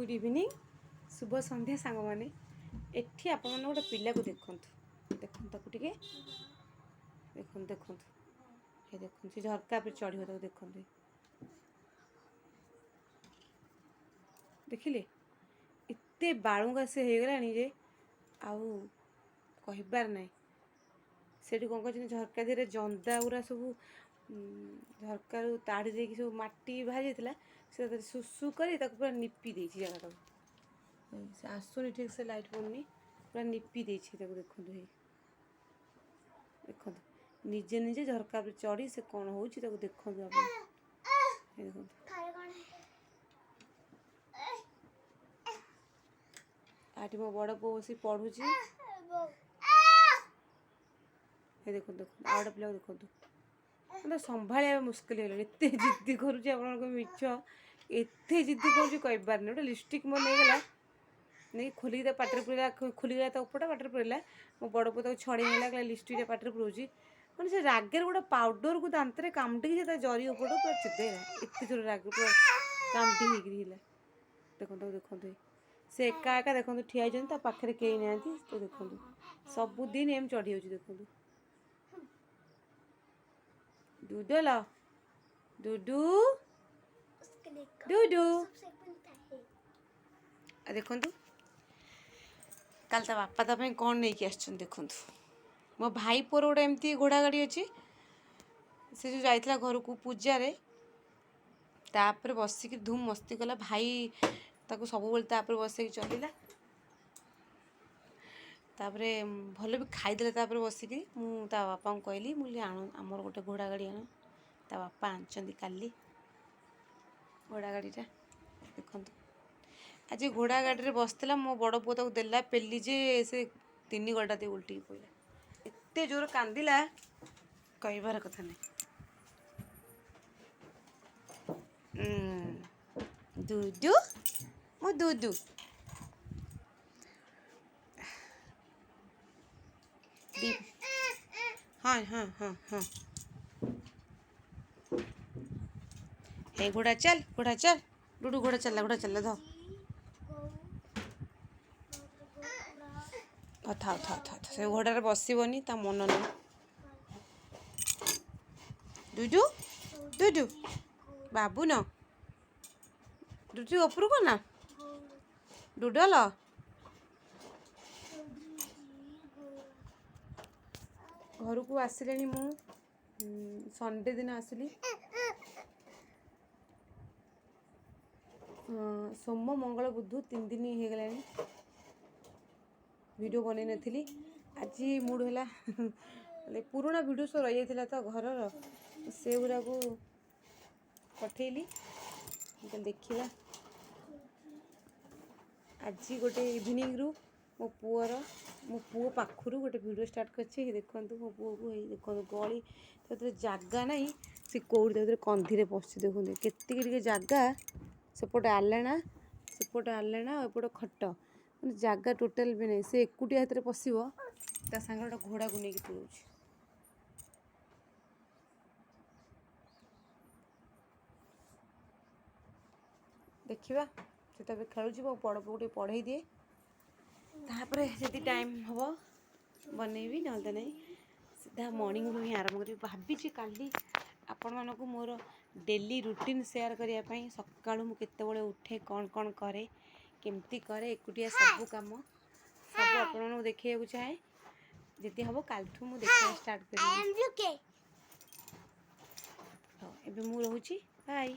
Good evening शुभ संध्या सांग मैंने एठी आप गोटे पिला को देखु देखु टे देखु देखु ये देखु से झरका पे चढ़ देखु देखिले एते बालुगा से हो गला जे आउ कहबार ना से कौन कर झरका धीरे जंदा गुरा सब झरकार ताड़ी दे सब माटी बाहरी जाता से सुसु कर पूरा निपी दे जगह से आसुनी ठीक से लाइट पड़नी पूरा निपी दे देखु देखो निजे निजे झरका पर चढ़ी से कौन हो देखो देखो आठ मो बड़ पु बस पढ़ुची देखो देखो आउट पिला देखो मतलब संभालिया मुस्किल है एत जिद्दी करुच्ची मिछ एत जिद्दी कर कहबार नहीं गोटे लिपस्टिक मोर नहीं गला नहीं खोलिक पाटे पुरला खोलीगला तो उपटा पाटे पुरला मो बड़ पु छड़े है लिपस्टिक पाटे पुराऊँगी मैंने से रागर गोटे पाउडर को दांत कामटिक जरी उपट पूरा चिदेला एत जोर राग पूरा कामटी होगा देखो देखो से एका एका देखो ठिया पाखे कहीं ना तो देखो सबुदिन एम चढ़ी हो देखो डूडल डूडू डूडू देखु काल ता बापा ता कौन नहीं कि आस देखु मो भाई पुअर गोटे एमती घोड़ा गाड़ी अच्छी से जो जाइला घर को पूजा तापर बसिक धूम मस्ती कला भाई ताको सब तापर बस चलला तापर भल भी खाईदे बसिक मुझे बापा को कहली मुझे आण आमर गोटे घोड़ा गाड़ी आण ता बापा आनी काली घोड़ा गाड़ीटा देखु आज घोड़ा गाड़ी में बसला मो बड़ पु ताको देला पेली जे से 3 गड्ढा दे उल्टी पड़ा एत जोर कांदिला कहबार कथा नहीं दूधू मो दूधू हाँ हाँ हाँ हाँ हे घोड़ा चल डूडू घोड़ा चल ध था था था से घोड़ार बसबनी ता मन नहीं डूडू डूडू बाबू न डूडू ऊपर को ना डूडल घर को आसिले मु संडे दिन आसली सोम मंगल बुध 3 दिन हो गला वीडियो बन नी आज मूड है पुराना वीडियो सब रही जाता तो घर से गुरा को पठेली देखा आज गोटे इवनिंग रु मो पुओ पाखु गोटे वीडियो स्टार्ट कर देखो मो पुओ को देखो गली तो जगह ना सी कौड़ी कंधीरे पशु देखो केत जगह सेपटे आलेना एपटे खट मैंने जगह टोटाल भी नहीं से एकुटिया हाथ में पशो ता सांगे गोटे घोड़ा को लेकिन पड़ो देखा से खेलुची मो बड़ पु पढ़े दिए तापर जदि टाइम हम बनैबी ना नहीं सीधा मॉर्निंग रू ही आरंभ करी भाभी काली आपण मानक मोर डेली रुटीन शेयर करने सका मुझे उठे कौन कौन करे केमती करे एकुटिया सब कम सब आपको देखा चाहे जदि हम काल मुझे देखा स्टार्ट कर मुझे रोची बाय।